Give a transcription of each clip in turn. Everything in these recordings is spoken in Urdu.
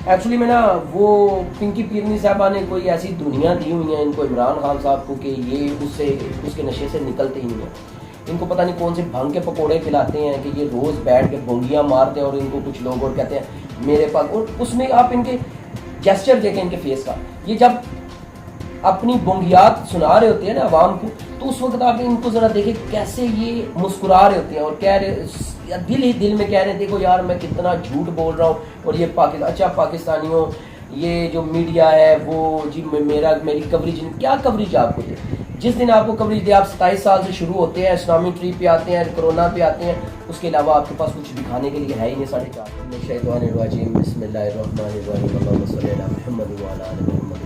ایکچولی میں نا وہ پنکی پیرنی صاحبہ نے کوئی ایسی دنیا دی ہوئی ہیں ان کو عمران خان صاحب کو کہ یہ اس کے نشے سے نکلتے ہی نہیں ہیں. ان کو پتہ نہیں کون سے بھنگ کے پکوڑے کھلاتے ہیں کہ یہ روز بیٹھ کے بونگیاں مارتے ہیں اور ان کو کچھ لوگ اور کہتے ہیں میرے پاس. اور اس میں آپ ان کے جیسچر دیکھیں ان کے فیس کا, یہ جب اپنی بونگیات سنا رہے ہوتے ہیں نا عوام کو تو اس وقت آپ ان کو ذرا دیکھیں کیسے یہ مسکرا رہے ہوتے ہیں اور کہہ رہے دل ہی دل میں کہہ رہے ہیں دیکھو یار میں کتنا جھوٹ بول رہا ہوں. اور یہ اچھا پاکستانیوں یہ جو میڈیا ہے وہ جی میری کوریج کیا کوریج آپ کو دے. جس دن آپ کو کوریج دے آپ 27 سال سے شروع ہوتے ہیں, اسلامی ٹری پہ آتے ہیں, کرونا پہ آتے ہیں, اس کے علاوہ آپ کے پاس کچھ دکھانے کے لیے ہے ہی نہیں. 4.5 شیطان الرجیم بسم اللہ الرحمن الرحیم اللہم صلی علی محمد وعلی آل محمد.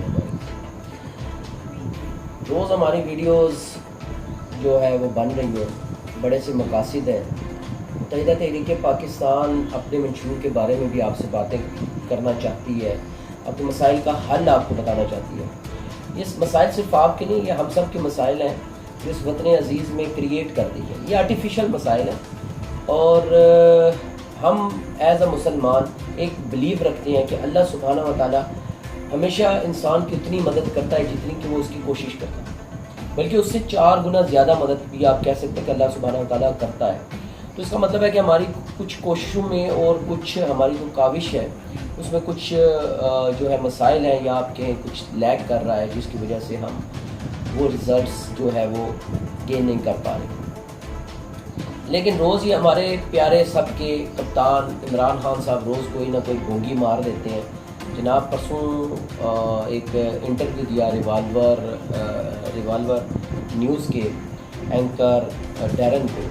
روز ہماری ویڈیوز جو ہے وہ بن رہی ہیں, بڑے سے مقاصد ہیں. متحدہ تحریک پاکستان اپنے منشور کے بارے میں بھی آپ سے باتیں کرنا چاہتی ہے, اپنے مسائل کا حل آپ کو بتانا چاہتی ہے. یہ مسائل صرف آپ کے نہیں, یہ ہم سب کے مسائل ہیں جو اس وطن عزیز میں کریٹ کر دی ہے. یہ آرٹیفیشل مسائل ہیں اور ہم ایز اے مسلمان ایک بلیو رکھتے ہیں کہ اللہ سبحانہ و تعالیٰ ہمیشہ انسان کی اتنی مدد کرتا ہے جتنی کہ وہ اس کی کوشش کرتا ہے, بلکہ اس سے 4 گنا زیادہ مدد بھی آپ کہہ سکتے ہیں کہ اللہ سبحانہ و تعالیٰ کرتا ہے. تو اس کا مطلب ہے کہ ہماری کچھ کوششوں میں اور کچھ ہماری جو کاوش ہے اس میں کچھ جو ہے مسائل ہیں یا آپ کے کچھ لیگ کر رہا ہے جس کی وجہ سے ہم وہ ریزلٹس جو ہے وہ گین نہیں کر پا رہے. لیکن روز ہی ہمارے پیارے سب کے کپتان عمران خان صاحب روز کوئی نہ کوئی گونگی مار دیتے ہیں. جناب پرسوں ایک انٹرویو دیا ریوالور نیوز کے اینکر ڈیرن کو,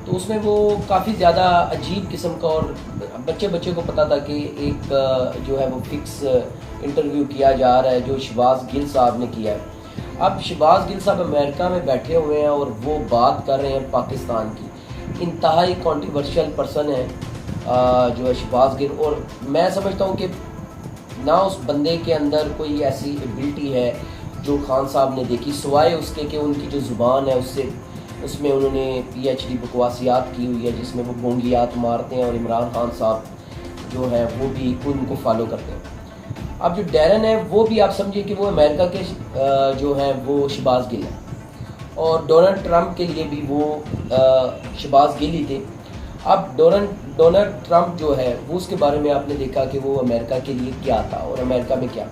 تو اس میں وہ کافی زیادہ عجیب قسم کا, اور بچے کو پتا تھا کہ ایک جو ہے وہ فکس انٹرویو کیا جا رہا ہے جو شہباز گل صاحب نے کیا ہے. اب شہباز گل صاحب امریکہ میں بیٹھے ہوئے ہیں اور وہ بات کر رہے ہیں پاکستان کی. انتہائی کنٹروورشل پرسن ہے جو ہے شہباز گل, اور میں سمجھتا ہوں کہ نہ اس بندے کے اندر کوئی ایسی ایبلٹی ہے جو خان صاحب نے دیکھی, سوائے اس کے کہ ان کی جو زبان ہے اس میں انہوں نے PhD بکواسیات کی ہوئی ہے جس میں وہ بونگیات مارتے ہیں, اور عمران خان صاحب جو ہے وہ بھی ان کو فالو کرتے ہیں. اب جو ڈیرن ہے وہ بھی آپ سمجھیں کہ وہ امریکہ کے جو ہیں وہ شہباز گل ہیں, اور ڈونلڈ ٹرمپ کے لیے بھی وہ شہباز گل ہی تھے. اب ڈونلڈ ٹرمپ جو ہے وہ اس کے بارے میں آپ نے دیکھا کہ وہ امریکہ کے لیے کیا تھا اور امریکہ میں کیا.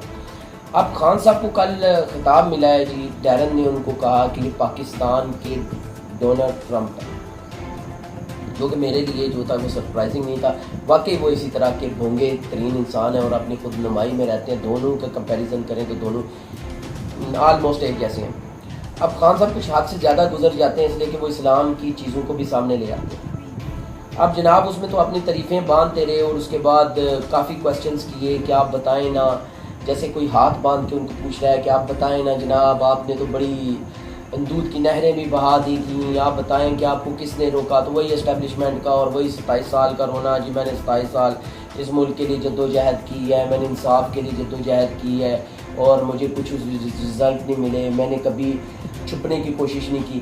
اب خان صاحب کو کل خطاب ملا ہے جی, ڈیرن نے ان کو کہا کہ یہ پاکستان کے ڈونلڈ ٹرمپ تھا, جو کہ میرے لیے جو تھا وہ سرپرائزنگ نہیں تھا. واقعی وہ اسی طرح کے بھونگے ترین انسان ہیں اور اپنی خود نمائی میں رہتے ہیں. دونوں کا کمپیریزن کریں تو دونوں آلموسٹ ایک جیسے ہیں. اب خان صاحب کچھ حد سے زیادہ گزر جاتے ہیں اس لیے کہ وہ اسلام کی چیزوں کو بھی سامنے لے آتے ہیں. اب جناب اس میں تو اپنی تعریفیں باندھتے رہے اور اس کے بعد کافی کویسچنز کیے کہ آپ بتائیں نا, جیسے کوئی ہاتھ باندھ کے ان کو پوچھ رہا ہے کہ آپ بتائیں نا جناب آپ نے تو بڑی دودھ کی نہریں بھی بہا دی تھیں, آپ بتائیں کہ آپ کو کس نے روکا. تو وہی اسٹیبلشمنٹ کا اور وہی 27 سال کا رونا, جی میں نے 27 سال اس ملک کے لیے جدوجہد کی ہے, میں نے انصاف کے لیے جدوجہد کی ہے اور مجھے کچھ رزلٹ نہیں ملے, میں نے کبھی چھپنے کی کوشش نہیں کی.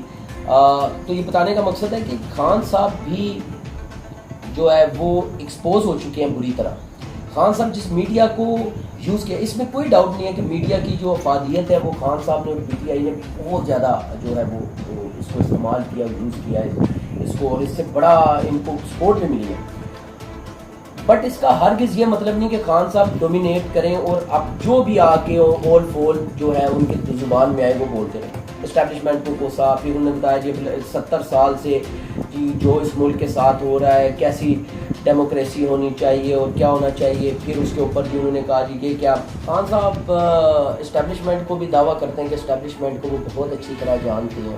تو یہ بتانے کا مقصد ہے کہ خان صاحب بھی جو ہے وہ ایکسپوز ہو چکے ہیں بری طرح. خان صاحب جس میڈیا کو یوز کیا, اس میں کوئی ڈاؤٹ نہیں ہے کہ میڈیا کی جو افادیت ہے وہ خان صاحب نے اور PTI نے بہت زیادہ جو ہے وہ اس کو استعمال کیا, یوز کیا ہے اس کو, اور اس سے بڑا ان کو سپورٹ بھی ملی ہے. بٹ اس کا ہرگز یہ مطلب نہیں کہ خان صاحب ڈومینیٹ کریں اور اب جو بھی آ کے اول فول جو ہے ان کی زبان میں آئے وہ بولتے رہیں. اسٹیبلشمنٹ کو کوسا, پھر انہوں نے بتایا جی 70 سال سے جی جو اس ملک کے ساتھ ہو رہا ہے کیسی ڈیموکریسی ہونی چاہیے اور کیا ہونا چاہیے. پھر اس کے اوپر بھی انہوں نے کہا جی یہ کیا. خان صاحب اسٹیبلشمنٹ کو بھی دعویٰ کرتے ہیں کہ اسٹیبلشمنٹ کو وہ بہت اچھی طرح جانتے ہیں,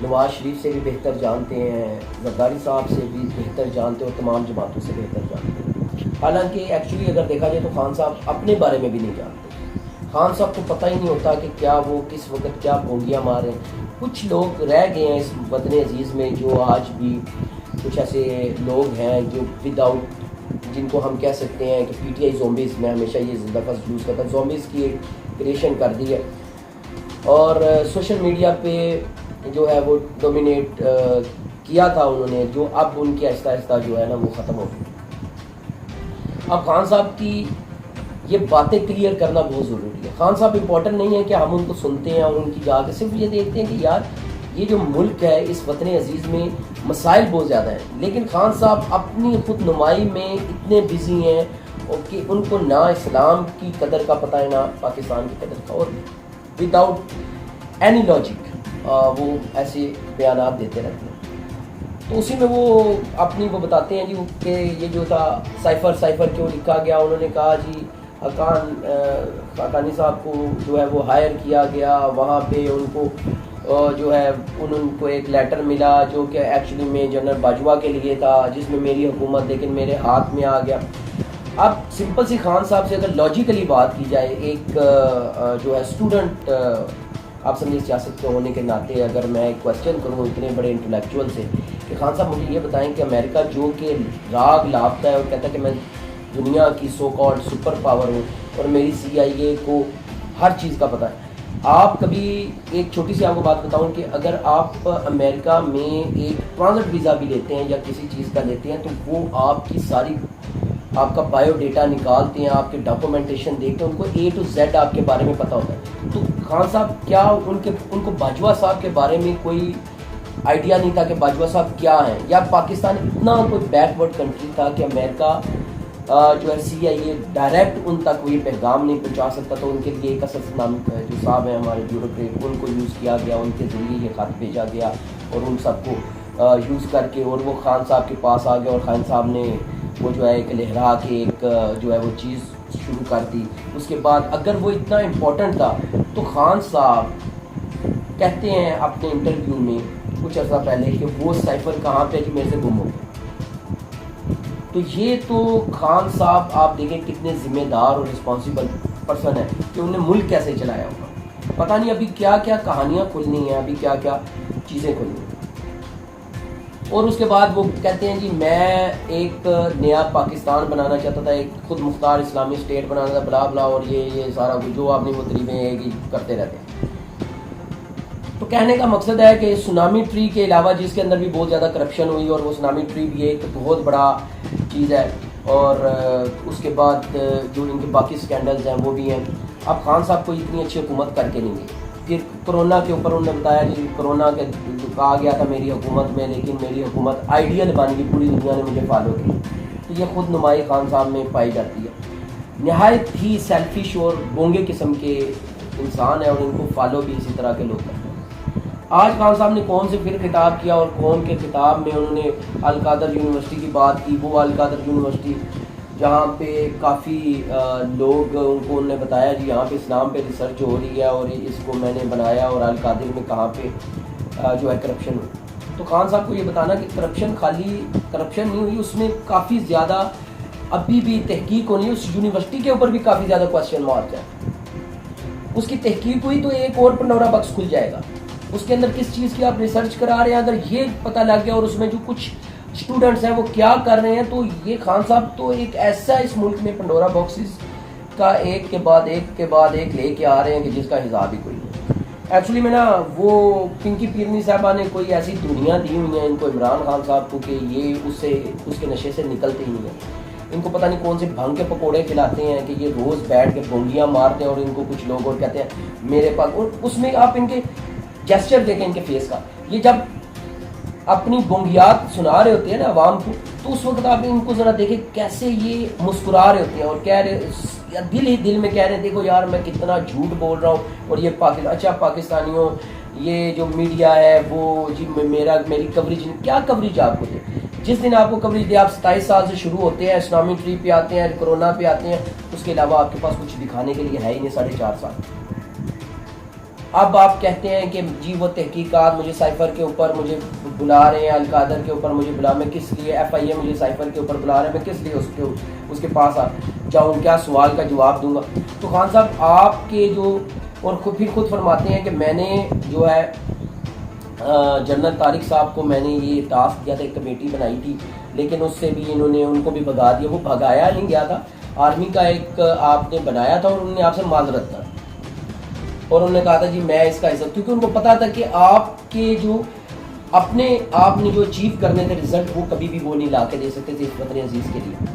نواز شریف سے بھی بہتر جانتے ہیں, زرداری صاحب سے بھی بہتر جانتے ہیں اور تمام جماعتوں سے بہتر جانتے ہیں. حالانکہ ایکچولی اگر دیکھا جائے تو خان صاحب اپنے بارے میں بھی نہیں جانتے. خان صاحب کو پتہ ہی نہیں ہوتا کہ کیا وہ کس وقت کیا بونگیاں ماریں. کچھ لوگ رہ گئے ہیں اس وطن عزیز میں جو آج بھی کچھ ایسے لوگ ہیں جو ود آؤٹ, جن کو ہم کہہ سکتے ہیں کہ PTI زومبیز, میں ہمیشہ یہ لفظ یوز کرتا ہوں, زومبیز کی ایک کریشن کر دی ہے اور سوشل میڈیا پہ جو ہے وہ ڈومینیٹ کیا تھا انہوں نے, جو اب ان کی آہستہ آہستہ جو ہے نا وہ ختم ہو گئی. اب خان صاحب کی یہ باتیں کلیئر کرنا بہت ضروری ہے. خان صاحب امپورٹنٹ نہیں ہے کہ ہم ان کو سنتے ہیں اور ان کی جا کے صرف یہ دیکھتے ہیں کہ یار یہ جو ملک ہے اس وطن عزیز میں مسائل بہت زیادہ ہیں, لیکن خان صاحب اپنی خود نمائی میں اتنے بزی ہیں کہ ان کو نہ اسلام کی قدر کا پتہ ہے نہ پاکستان کی قدر کا, اور وداؤٹ اینی لاجک وہ ایسے بیانات دیتے رہتے ہیں. تو اسی میں وہ اپنی وہ بتاتے ہیں جی کہ یہ جو تھا سائفر کیوں لکھا گیا. انہوں نے کہا جی حقانی صاحب کو جو ہے وہ ہائر کیا گیا, وہاں پہ ان کو جو ہے ان کو ایک لیٹر ملا جو کہ ایکچولی میں جنرل باجوہ کے لیے تھا, جس میں میری حکومت لیکن میرے ہاتھ میں آ گیا. اب سمپل سی خان صاحب سے اگر لاجیکلی بات کی جائے, ایک جو ہے اسٹوڈنٹ آپ سمجھے سیاست کے ہونے کے ناطے اگر میں ایک کویسچن کروں اتنے بڑے انٹلیکچوئل سے کہ خان صاحب مجھے یہ بتائیں کہ امریکہ جو کہ راگ لاپتا ہے اور کہتا ہے کہ میں دنیا کی سو کالڈ سپر پاور ہوں اور میری CIA کو ہر چیز کا پتہ ہے, آپ کبھی ایک چھوٹی سی آپ کو بات بتاؤں کہ اگر آپ امریکہ میں ایک ٹرانزٹ ویزا بھی لیتے ہیں یا کسی چیز کا لیتے ہیں تو وہ آپ کی ساری آپ کا بایو ڈیٹا نکالتے ہیں, آپ کے ڈاکومنٹیشن دیکھتے ہیں, ان کو A to Z آپ کے بارے میں پتہ ہوتا ہے. تو خان صاحب کیا ان کو باجوہ صاحب کے بارے میں کوئی آئیڈیا نہیں تھا کہ باجوہ صاحب کیا ہیں, یا پاکستان اتنا کوئی بیک ورڈ کنٹری تھا کہ امریکہ جو ہے CIA ڈائریکٹ ان تک وہ یہ پیغام نہیں پہنچا سکتا, تو ان کے لیے ایک اصل نام جو صاحب ہیں ہمارے بیوروکریٹ ان کو یوز کیا گیا, ان کے ذریعے یہ خط بھیجا گیا اور ان سب کو یوز کر کے اور وہ خان صاحب کے پاس آ گیا اور خان صاحب نے وہ جو ہے ایک لہرا کے ایک جو ہے وہ چیز شروع کر دی. اس کے بعد اگر وہ اتنا امپورٹنٹ تھا تو خان صاحب کہتے ہیں اپنے انٹرویو میں کچھ عرصہ پہلے کہ وہ سائفر کہاں پہ کہ میرے سے گم ہو گیا. تو یہ تو خان صاحب آپ دیکھیں کتنے ذمہ دار اور رسپانسیبل پرسن ہے کہ انہوں نے ملک کیسے چلایا ہوگا. پتہ نہیں ابھی کیا کیا کہانیاں کھلنی ہیں, ابھی کیا کیا چیزیں کھلنی ہیں. اور اس کے بعد وہ کہتے ہیں جی میں ایک نیا پاکستان بنانا چاہتا تھا, ایک خود مختار اسلامی اسٹیٹ بنانا تھا, بلا بلا, اور یہ سارا جو آپ نے وہ طریقے کرتے رہتے ہیں. تو کہنے کا مقصد ہے کہ سونامی ٹری کے علاوہ جس کے اندر بھی بہت زیادہ کرپشن ہوئی, اور وہ سونامی ٹری بھی ایک بہت بڑا چیز ہے, اور اس کے بعد جو ان کے باقی سکینڈلز ہیں وہ بھی ہیں. اب خان صاحب کو اتنی اچھی حکومت کر کے نہیں گئی. پھر کرونا کے اوپر انہوں نے بتایا جی کرونا کے کہا گیا تھا میری حکومت میں, لیکن میری حکومت آئیڈیل بن گئی, پوری دنیا نے مجھے فالو کی. تو یہ خود نمائی خان صاحب میں پائی جاتی ہے. نہایت ہی سیلفش اور بونگے قسم کے انسان ہیں اور ان کو فالو بھی اسی طرح کے لوگ کرتے ہیں. آج خان صاحب نے کون سے پھر خطاب کیا, اور کون کے خطاب میں انہوں نے القادر یونیورسٹی کی بات کی. وہ القادر یونیورسٹی جہاں پہ کافی لوگ ان کو انہوں نے بتایا جی یہاں پہ اسلام پہ ریسرچ ہو رہی ہے اور اس کو میں نے بنایا, اور القادر میں کہاں پہ جو ہے کرپشن ہوئی. تو خان صاحب کو یہ بتانا کہ کرپشن خالی کرپشن نہیں ہوئی, اس میں کافی زیادہ ابھی بھی تحقیق ہونی ہے. اس یونیورسٹی کے اوپر بھی کافی زیادہ کویسچن مارک ہے. اس کی تحقیق ہوئی تو ایک اور پنڈورا باکس کھل جائے گا. اس کے اندر کس چیز کی آپ ریسرچ کرا رہے ہیں اگر یہ پتہ لگ گیا, اور اس میں جو کچھ اسٹوڈنٹس ہیں وہ کیا کر رہے ہیں, تو یہ خان صاحب تو ایک ایسا اس ملک میں پنڈورا باکسز کا ایک کے بعد ایک لے کے آ رہے ہیں کہ جس کا حساب ہی کوئی نہیں. ایکچولی میں نا وہ پنکی پیرنی صاحبہ نے کوئی ایسی دنیا دی ہوئی ہیں ان کو عمران خان صاحب کو کہ یہ اس کے نشے سے نکلتے ہی نہیں ہیں. ان کو پتہ نہیں کون سے بھنگ کے پکوڑے کھلاتے ہیں کہ یہ روز بیٹھ کے گونگیاں مارتے ہیں, اور ان کو کچھ لوگ اور کہتے ہیں میرے پاس, اور اس میں آپ ان کے جیسچر دیکھیں ان کے فیس کا. یہ جب اپنی بونگیات سنا رہے ہوتے ہیں نا عوام کو, تو اس وقت آپ ان کو ذرا دیکھیں کیسے یہ مسکرا رہے ہوتے ہیں اور کہہ رہے دل ہی دل میں کہہ رہے ہیں دیکھو یار میں کتنا جھوٹ بول رہا ہوں, اور یہ اچھا پاکستانیوں یہ جو میڈیا ہے وہ جی میری کوریج کیا کوریج آپ کو دے. جس دن آپ کو کوریج دے آپ 27 سال سے شروع ہوتے ہیں, اسلامی ٹری پہ آتے ہیں, کرونا پہ آتے ہیں, اس کے علاوہ آپ کے پاس کچھ دکھانے کے لیے ہے ہی نہیں 4.5 سال. اب آپ کہتے ہیں کہ جی وہ تحقیقات مجھے سائفر کے اوپر مجھے بلا رہے ہیں, القادر کے اوپر مجھے بلا, میں کس لیے FIA مجھے سائفر کے اوپر بلا رہے ہیں, میں کس لیے اس کے پاس جاؤں, کیا سوال کا جواب دوں گا. تو خان صاحب آپ کے جو اور پھر خود فرماتے ہیں کہ میں نے جو ہے جنرل طارق صاحب کو میں نے یہ ٹاسک دیا تھا, ایک کمیٹی بنائی تھی, لیکن اس سے بھی انہوں نے ان کو بھی بھگا دیا. وہ بھگایا نہیں گیا تھا, آرمی کا ایک آپ نے بنایا تھا اور انہوں نے آپ سے معذرت کر, اور انہوں نے کہا تھا جی میں اس کا حصہ, کیونکہ ان کو پتا تھا کہ آپ کے جو اپنے آپ نے جو اچیو کرنے تھے رزلٹ وہ کبھی بھی وہ نہیں لا کے دے سکتے تھے اس وطن عزیز کے لیے.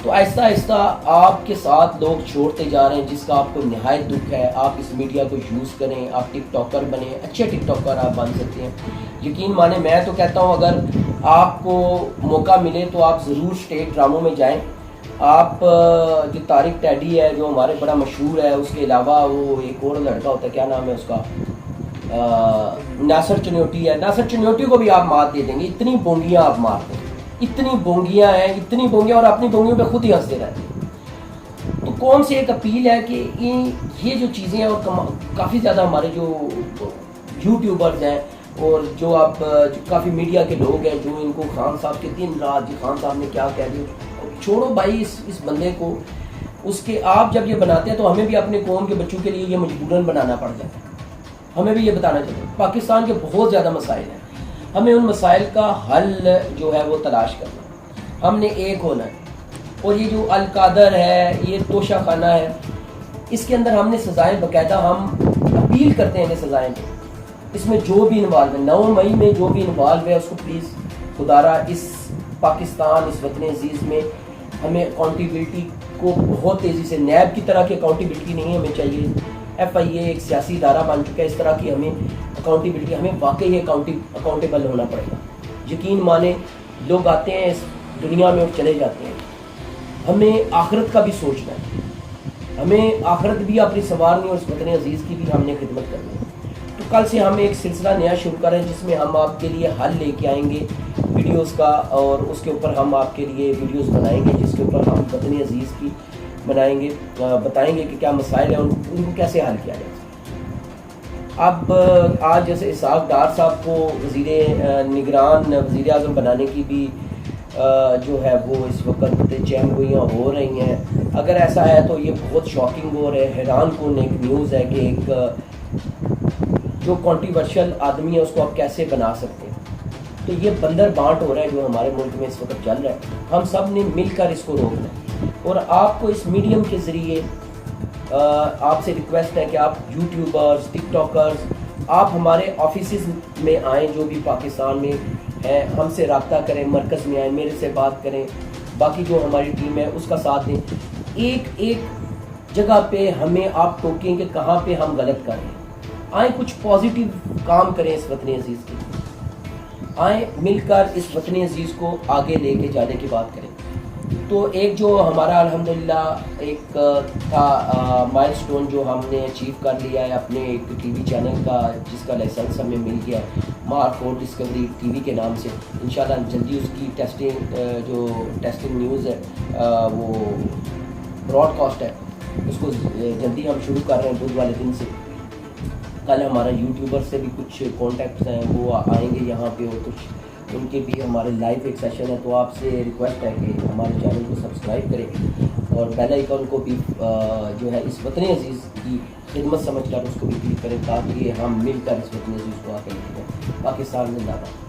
تو آہستہ آہستہ آپ کے ساتھ لوگ چھوڑتے جا رہے ہیں، جس کا آپ کو نہایت دکھ ہے. آپ اس میڈیا کو یوز کریں، آپ ٹک ٹاکر بنیں، اچھے ٹک ٹاکر آپ بن سکتے ہیں. یقین مانیں میں تو کہتا ہوں اگر آپ کو موقع ملے تو آپ ضرور اسٹیج ڈراموں میں جائیں. آپ جو طارق ٹیڈی ہے جو ہمارے بڑا مشہور ہے، اس کے علاوہ وہ ایک اور لڑکا ہوتا ہے، کیا نام ہے اس کا، ناصر چنوٹی ہے. ناصر چنوٹی کو بھی آپ مات دے دیں گے، اتنی بونگیاں آپ مارتے ہیں، اتنی بونگیاں ہیں، اتنی بونگیاں، اور اپنی بونگیوں پہ خود ہی ہنستے رہتے ہیں. تو کون سی ایک اپیل ہے کہ یہ جو چیزیں ہیں اور کافی زیادہ ہمارے جو یوٹیوبرز ہیں اور جو آپ کافی میڈیا کے لوگ ہیں جو ان کو خان صاحب کے دن رات، جی خان صاحب نے کیا کہہ دیا، چھوڑو بھائی اس بندے کو. اس کے آپ جب یہ بناتے ہیں تو ہمیں بھی اپنے قوم کے بچوں کے لیے یہ مجبوراً بنانا پڑ جاتا ہے. ہمیں بھی یہ بتانا چاہیے پاکستان کے بہت زیادہ مسائل ہیں، ہمیں ان مسائل کا حل جو ہے وہ تلاش کرنا ہے. ہم نے ایک ہونا ہے. اور یہ جو القادر ہے، یہ توشہ خانہ ہے، اس کے اندر ہم نے سزائیں باقاعدہ ہم اپیل کرتے ہیں کہ سزائیں دیں. اس میں جو بھی انوالو ہے، 9 مئی میں جو بھی انوالو ہے اس کو پلیز خدارہ اس پاکستان، اس وطن عزیز میں ہمیں اکاؤنٹیبلٹی کو بہت تیزی سے، نیب کی طرح کی اکاؤنٹیبلٹی نہیں ہمیں چاہیے. ایف آئی اے ایک سیاسی ادارہ بن چکا ہے، اس طرح کی ہمیں اکاؤنٹیبلٹی، ہمیں واقعی اکاؤنٹیبل ہونا پڑے گا. یقین مانیں لوگ آتے ہیں اس دنیا میں اور چلے جاتے ہیں، ہمیں آخرت کا بھی سوچنا ہے، ہمیں آخرت بھی اپنی سنوارنی اور اس وطن عزیز کی بھی ہم نے خدمت کرنی ہے. تو کل سے ہم ایک سلسلہ نیا شروع کریں جس میں ہم آپ کے لیے حل لے کے آئیں گے ویڈیوز کا، اور اس کے اوپر ہم آپ کے لیے ویڈیوز بنائیں گے جس کے اوپر ہم وطن عزیز کی بنائیں گے، بتائیں گے کہ کیا مسائل ہیں، ان کو کیسے حل کیا جائے. اب آج جیسے اسحاق ڈار صاحب کو نگران وزیر اعظم بنانے کی بھی جو ہے وہ اس وقت چہم گوئیاں ہو رہی ہیں. اگر ایسا ہے تو یہ بہت شاکنگ اور حیران کن ایک نیوز ہے کہ ایک جو کنٹروورشل آدمی ہے اس کو آپ کیسے بنا سکتے ہیں. تو یہ بندر بانٹ ہو رہا ہے جو ہمارے ملک میں اس وقت چل رہا ہے. ہم سب نے مل کر اس کو روکنا ہے، اور آپ کو اس میڈیم کے ذریعے آپ سے ریکویسٹ ہے کہ آپ یوٹیوبرز، ٹک ٹاکرز، آپ ہمارے آفیسز میں آئیں جو بھی پاکستان میں ہیں، ہم سے رابطہ کریں، مرکز میں آئیں، میرے سے بات کریں، باقی جو ہماری ٹیم ہے اس کا ساتھ دیں. ایک ایک جگہ پہ ہمیں آپ ٹوکیں کہ کہاں پہ ہم غلط کر رہے ہیں. آئیں کچھ پازیٹیو کام کریں اس وطن عزیز کے، آئیں مل کر اس وطن عزیز کو آگے لے کے جانے کی بات کریں. تو ایک جو ہمارا الحمدللہ ایک تھا مائل سٹون جو ہم نے اچیو کر لیا ہے اپنے ایک ٹی وی چینل کا جس کا لائسنس ہمیں مل گیا ہے، مارک ڈسکوری ٹی وی کے نام سے. انشاءاللہ جلدی اس کی ٹیسٹنگ نیوز ہے وہ براڈ کاسٹ ہے، اس کو جلدی ہم شروع کر رہے ہیں بدھ والے دن سے. کل ہمارا یوٹیوبر سے بھی کچھ کانٹیکٹس ہیں وہ آئیں گے یہاں پہ، اور کچھ ان کے بھی ہمارے لائیو ایک سیشن ہے. تو آپ سے ریکویسٹ ہے کہ ہمارے چینل کو سبسکرائب کریں اور بیل آئیکن کو بھی جو ہے اس وطن عزیز کی خدمت سمجھ کر اس کو بھی کلک کریں تاکہ ہم مل کر اس وطن عزیز کو آگے لے جائیں. پاکستان زندہ باد.